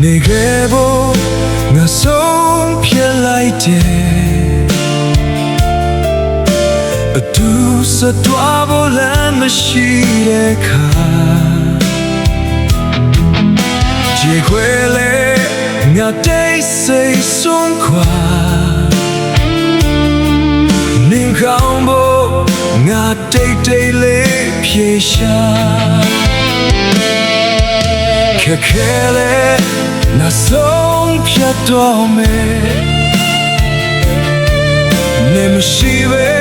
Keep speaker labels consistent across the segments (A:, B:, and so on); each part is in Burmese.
A: နေခဲ့ဖို့ငါဆုံးဖြတ်လိုက်တယ်အတူဆက်သွားဖို့လမ်းမရှိတဲ့ခါကြေခွေလေငါတိတ်ဆိတ်ဆုံးခွာနေကောင်းဖို့ငါတိတ်တိတ်လေးဖြေရှာခက်ခဲလေနာဆုံးဖြတ်တော့မယ်နေမရှိပဲ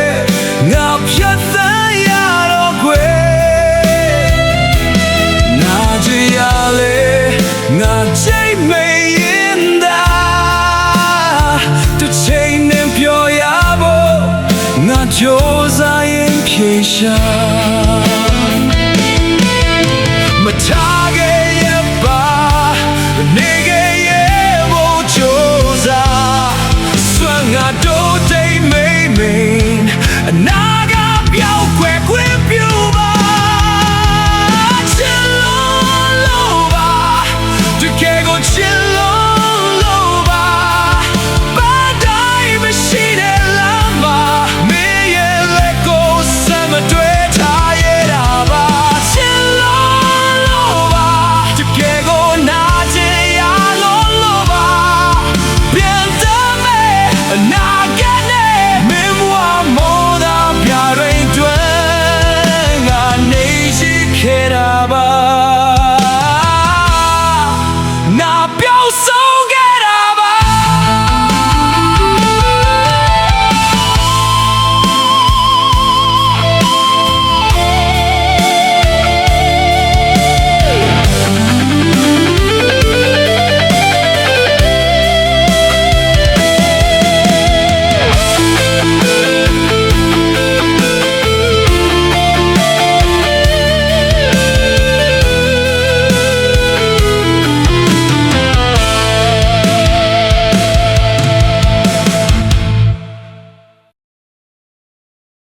A: ငါဖြတ်သန်းရတော့ခွေနာကြရလေငါချိန်မေးရင်သာတစ်ချိန်နဲ့ပြောရဖို့ငါကြိုးစားရင်ဖြေရှာမထားခဲ့ရပါနေခဲ့ရဖို့ကြိုးစားစွမ်းငါတို့တိတ်မိမ့်မိန်အနာကပြောက်ခွဲခွဲပြူပါချစ်လို့ပါတကယ်ကိုချစ်လို့ပါဘာတိုင်းမရှိတဲ့လမ်းမှာမင်းရဲ့လက်ကိုစမ်းမတွေ့ထားရတာပါချစ်လို့ပါတကယ်ကိုနာကျင်ရလို့ပါပြန်တမ်းမဲ့အနာကနဲ့မင်းဘဝမောတာပြရင်တွင်ငါနေရှိခဲ့တာပါ